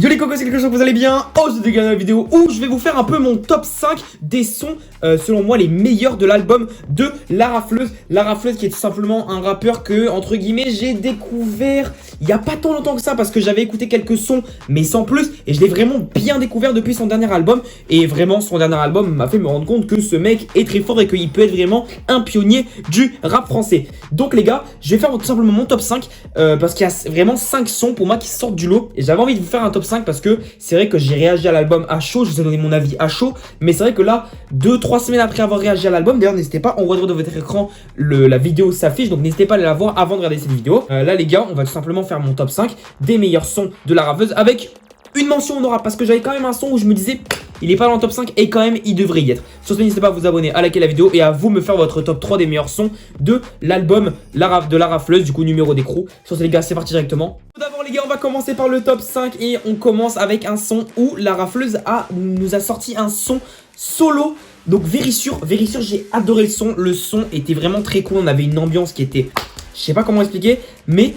Yo les cocos, c'est quelque chose que vous allez bien. Aujourd'hui, dans la vidéo où je vais vous faire un peu mon top 5 des sons selon moi les meilleurs de l'album de La Rafleuse. La Rafleuse qui est tout simplement un rappeur que, entre guillemets, j'ai découvert il n'y a pas tant longtemps que ça, parce que j'avais écouté quelques sons mais sans plus, et je l'ai vraiment bien découvert depuis son dernier album. Et vraiment son dernier album m'a fait me rendre compte que ce mec est très fort et qu'il peut être vraiment un pionnier du rap français. Donc les gars, je vais faire tout simplement mon top 5 parce qu'il y a vraiment 5 sons pour moi qui sortent du lot, et j'avais envie de vous faire un top 5 parce que c'est vrai que j'ai réagi à l'album à chaud, je vous ai donné mon avis à chaud, mais c'est vrai que là 2-3 semaines après avoir réagi à l'album, d'ailleurs n'hésitez pas, en haut à droite de votre écran la vidéo s'affiche, donc n'hésitez pas à aller la voir avant de regarder cette vidéo. Là les gars, on va tout simplement faire mon top 5 des meilleurs sons de La Rafleuse avec une mention honorable, parce que j'avais quand même un son où je me disais il est pas dans le top 5 et quand même il devrait y être. Sur ce, n'hésitez pas à vous abonner, à liker la vidéo et à vous me faire votre top 3 des meilleurs sons de l'album de La Rafleuse, du coup numéro d'écrou. Sur ce les gars, c'est parti directement. Tout d'abord les gars, on va commencer par le top 5 et on commence avec un son où La Rafleuse nous a sorti un son solo. Donc Vérissure, j'ai adoré le son. Le son était vraiment très cool, on avait une ambiance qui était, je sais pas comment expliquer, mais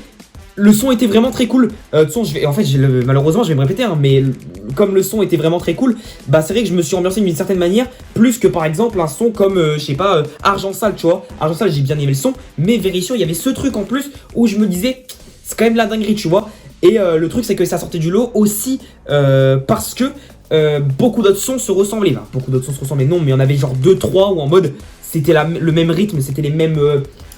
le son était vraiment très cool. Malheureusement je vais me répéter hein, mais comme le son était vraiment très cool, bah c'est vrai que je me suis ambiancé d'une certaine manière, plus que par exemple un son comme je sais pas, Argent Sale, tu vois. Argent Sale, j'ai bien aimé le son, mais Vérissure, il y avait ce truc en plus où je me disais c'est quand même la dinguerie, tu vois. Et le truc c'est que ça sortait du lot aussi parce que beaucoup d'autres sons se ressemblaient. Enfin, beaucoup d'autres sons se ressemblaient, non, mais il y en avait genre 2-3 où en mode c'était le même rythme, c'était les mêmes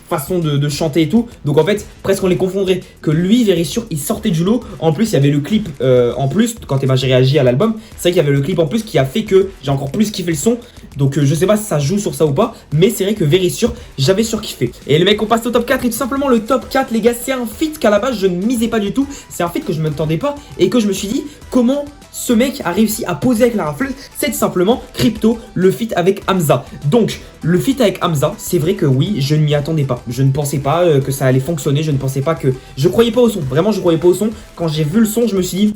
façon de chanter et tout, donc en fait presque on les confondrait, que lui Vérissure il sortait du lot. En plus il y avait le clip en plus, quand j'ai réagi à l'album, c'est vrai qu'il y avait le clip en plus qui a fait que j'ai encore plus kiffé le son, donc je sais pas si ça joue sur ça ou pas, mais c'est vrai que Vérissure j'avais surkiffé. Et les mecs, on passe au top 4, et tout simplement le top 4 les gars, c'est un feat qu'à la base je ne misais pas du tout, c'est un feat que je ne m'attendais pas et que je me suis dit comment ce mec a réussi à poser avec La Rafleuse. C'est tout simplement Crypto, le feat avec Hamza. Donc le feat avec Hamza, c'est vrai que oui, je ne m'y attendais pas. Je ne pensais pas que ça allait fonctionner, je ne pensais pas que... Je croyais pas au son, vraiment je croyais pas au son. Quand j'ai vu le son, je me suis dit,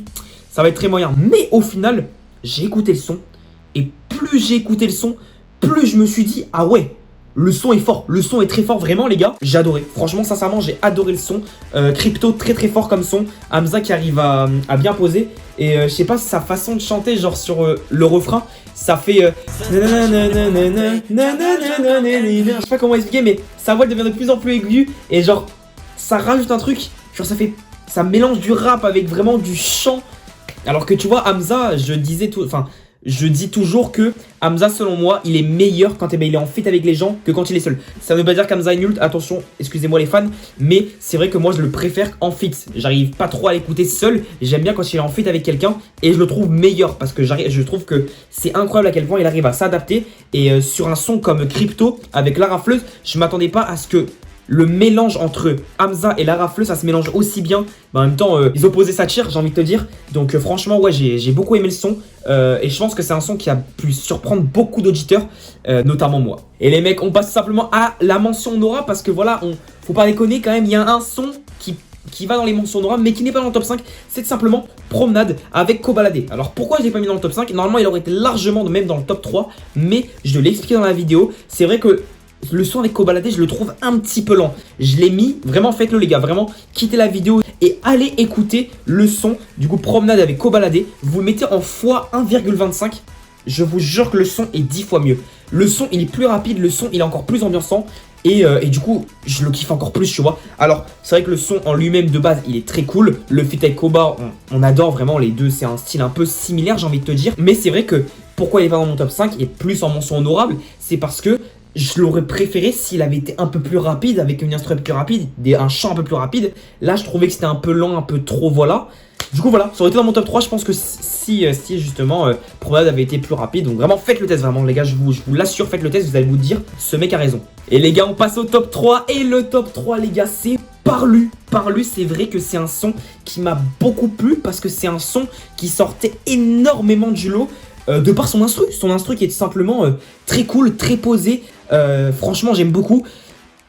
ça va être très moyen. Mais au final, j'ai écouté le son, et plus j'ai écouté le son, plus je me suis dit, ah ouais, le son est fort, le son est très fort, vraiment les gars, j'ai adoré. Franchement, sincèrement, j'ai adoré le son. Crypto, très très fort comme son. Hamza qui arrive à bien poser. Et je sais pas, sa façon de chanter, genre sur le refrain, ça fait... Je sais pas comment expliquer, mais sa voix devient de plus en plus aiguë. Et genre, ça rajoute un truc, genre ça mélange du rap avec vraiment du chant. Alors que tu vois, Hamza, je dis toujours que Hamza, selon moi, il est meilleur quand il est en feat avec les gens que quand il est seul. Ça ne veut pas dire qu'Hamza est nul, attention, excusez-moi les fans, mais c'est vrai que moi je le préfère en feat. J'arrive pas trop à l'écouter seul, j'aime bien quand il est en feat avec quelqu'un, et je le trouve meilleur parce que je trouve que c'est incroyable à quel point il arrive à s'adapter. Et sur un son comme Crypto avec La Rafleuse, je m'attendais pas à ce que le mélange entre Hamza et La Rafleuse, ça se mélange aussi bien. En même temps, ils opposaient s'attirent, j'ai envie de te dire. Donc franchement, ouais, j'ai beaucoup aimé le son. Et je pense que c'est un son qui a pu surprendre beaucoup d'auditeurs, notamment moi. Et les mecs, on passe simplement à la mention honorable, parce que voilà, faut pas déconner quand même, il y a un son qui va dans les mentions honorables, mais qui n'est pas dans le top 5, c'est tout simplement Promenade avec Kobalade. Alors pourquoi je l'ai pas mis dans le top 5? Normalement, il aurait été largement même dans le top 3, mais je l'ai expliqué dans la vidéo. C'est vrai que le son avec Kobalade, je le trouve un petit peu lent. Je l'ai mis, vraiment faites-le les gars, vraiment quittez la vidéo et allez écouter le son du coup Promenade avec Kobalade. Vous le mettez en x1,25, je vous jure que le son est 10 fois mieux. Le son il est plus rapide, le son il est encore plus ambiançant. Et du coup, je le kiffe encore plus, tu vois. Alors, c'est vrai que le son en lui-même de base, il est très cool. Le feat avec Koba, on adore vraiment les deux. C'est un style un peu similaire, j'ai envie de te dire. Mais c'est vrai que pourquoi il est pas dans mon top 5 et plus en mention honorable, c'est parce que je l'aurais préféré s'il avait été un peu plus rapide, avec une instru plus rapide, un chant un peu plus rapide. Là, je trouvais que c'était un peu lent, un peu trop, voilà. Du coup, voilà, ça aurait été dans mon top 3. Je pense que si justement, Promenade avait été plus rapide. Donc vraiment, faites le test, vraiment, les gars. Je vous l'assure, faites le test. Vous allez vous dire, ce mec a raison. Et les gars, on passe au top 3. Et le top 3, les gars, c'est Parlu. Parlu, c'est vrai que c'est un son qui m'a beaucoup plu, parce que c'est un son qui sortait énormément du lot. De par son instru qui est tout simplement très cool, très posé. Franchement, j'aime beaucoup.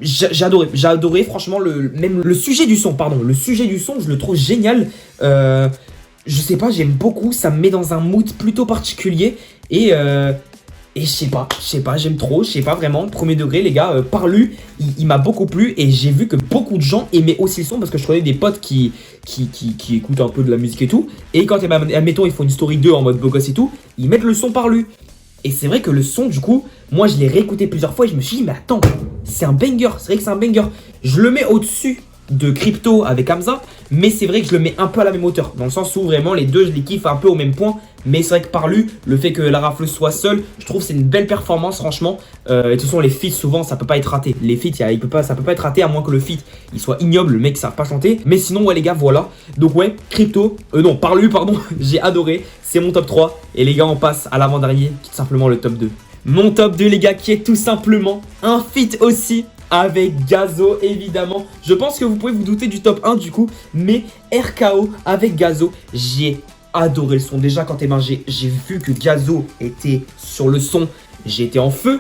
J'ai adoré franchement même le sujet du son, le sujet du son, je le trouve génial. Je sais pas, j'aime beaucoup, ça me met dans un mood plutôt particulier. Et Et je sais pas, j'aime trop, je sais pas vraiment. Premier degré, les gars, Parlu, il m'a beaucoup plu. Et j'ai vu que beaucoup de gens aimaient aussi le son parce que je connais des potes qui écoutent un peu de la musique et tout. Et quand, admettons, ils font une story 2 en mode beau gosse et tout, ils mettent le son Parlu. Et c'est vrai que le son, du coup, moi je l'ai réécouté plusieurs fois et je me suis dit, mais attends, c'est un banger, c'est vrai que c'est un banger. Je le mets au-dessus de Crypto avec Hamza, mais c'est vrai que je le mets un peu à la même hauteur, dans le sens où vraiment les deux je les kiffe un peu au même point. Mais c'est vrai que Parlu, le fait que la rafleuse soit seule, je trouve que c'est une belle performance franchement. Et de toute façon les feats souvent ça peut pas être raté. Les feats ça peut pas être raté à moins que le feat il soit ignoble, le mec ça va pas chanter. Mais sinon ouais les gars voilà. Donc ouais Crypto, non Parlu pardon, j'ai adoré. C'est mon top 3 et les gars on passe à l'avant-dernier qui est tout simplement le top 2. Mon top 2 les gars qui est tout simplement un feat aussi avec Gazo évidemment. Je pense que vous pouvez vous douter du top 1 du coup. Mais RKO avec Gazo, j'ai adoré le son. Déjà quand j'ai vu que Gazo était sur le son, j'ai été en feu.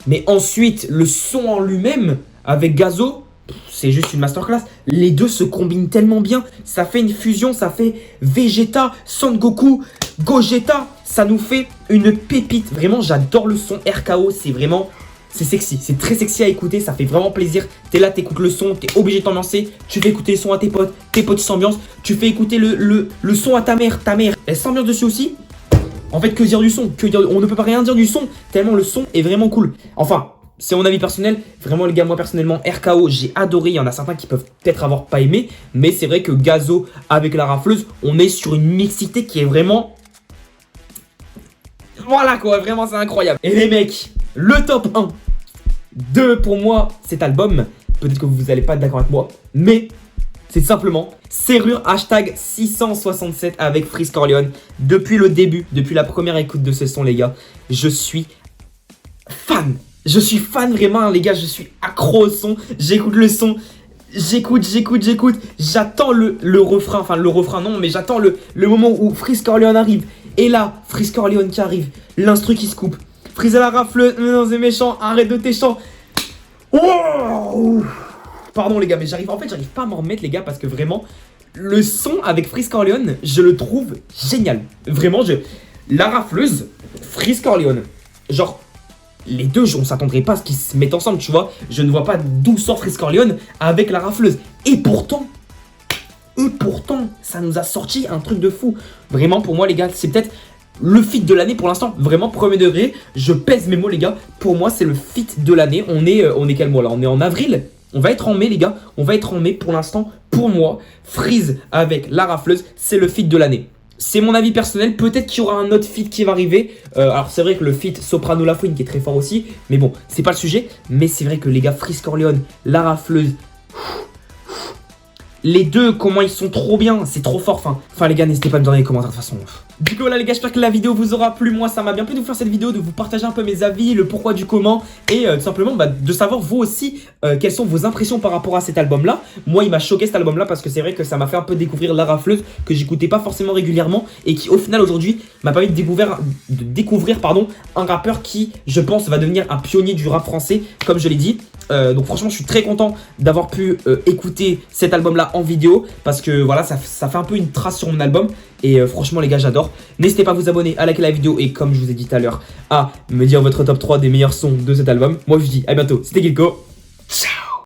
Mais ensuite le son en lui-même avec Gazo, c'est juste une masterclass. Les deux se combinent tellement bien. Ça fait une fusion, ça fait Vegeta, Son Goku, Gogeta. Ça nous fait une pépite. Vraiment j'adore le son RKO, c'est vraiment... C'est sexy, c'est très sexy à écouter, ça fait vraiment plaisir. T'es là, t'écoutes le son, t'es obligé de t'ambiancer. Tu fais écouter le son à tes potes s'ambiancent. Tu fais écouter le son à ta mère, elle s'ambiance dessus aussi. En fait, que dire du son, on ne peut pas rien dire du son, tellement le son est vraiment cool. Enfin, c'est mon avis personnel, vraiment les gars, moi personnellement, RKO, j'ai adoré. Il y en a certains qui peuvent peut-être avoir pas aimé, mais c'est vrai que Gazo avec la rafleuse, on est sur une mixité qui est vraiment... Voilà quoi, vraiment c'est incroyable. Et les mecs, le top 1 de pour moi cet album, peut-être que vous n'allez pas être d'accord avec moi, mais c'est simplement Serrure hashtag 667 avec Freeze Corleone. Depuis le début, depuis la première écoute de ce son les gars, je suis fan. Je suis fan vraiment les gars, je suis accro au son, j'écoute le son. J'écoute, j'attends le refrain, enfin le refrain non, mais j'attends le moment où Freeze Corleone arrive. Et là, Freeze Corleone qui arrive, l'instru qui se coupe. Freeze à la rafleuse, non c'est méchant, arrête de tes chants. Oh pardon les gars, mais j'arrive pas à m'en remettre les gars parce que vraiment, le son avec Freeze Corleone, je le trouve génial. Vraiment, la rafleuse, Freeze Corleone, genre... Les deux, on s'attendrait pas à ce qu'ils se mettent ensemble, tu vois. Je ne vois pas d'où sort Freeze Corleone avec la rafleuse. Et pourtant, ça nous a sorti un truc de fou. Vraiment, pour moi, les gars, c'est peut-être le feat de l'année pour l'instant. Vraiment, premier degré. Je pèse mes mots, les gars. Pour moi, c'est le feat de l'année. On est quel mois là? On est en avril. On va être en mai, les gars. On va être en mai. Pour l'instant, pour moi, Freeze avec la rafleuse, c'est le feat de l'année. C'est mon avis personnel, peut-être qu'il y aura un autre feat qui va arriver. Alors c'est vrai que le feat Soprano Lafouine qui est très fort aussi. Mais bon, c'est pas le sujet. Mais c'est vrai que les gars, Freeze Corleone, la rafleuse... Les deux, comment ils sont trop bien, c'est trop fort. Enfin les gars, n'hésitez pas à me donner les commentaires de toute façon. Du coup là les gars, j'espère que la vidéo vous aura plu. Moi ça m'a bien plu de vous faire cette vidéo, de vous partager un peu mes avis, le pourquoi du comment. Et tout simplement de savoir vous aussi quelles sont vos impressions par rapport à cet album là. Moi il m'a choqué cet album là parce que c'est vrai que ça m'a fait un peu découvrir la rafleuse que j'écoutais pas forcément régulièrement. Et qui au final aujourd'hui m'a permis de découvrir un rappeur qui je pense va devenir un pionnier du rap français comme je l'ai dit. Donc franchement je suis très content d'avoir pu écouter cet album là en vidéo parce que voilà ça fait un peu une trace sur mon album et franchement les gars j'adore. N'hésitez pas à vous abonner, à liker la vidéo et comme je vous ai dit tout à l'heure à me dire votre top 3 des meilleurs sons de cet album. Moi je vous dis à bientôt, c'était Gilko, ciao.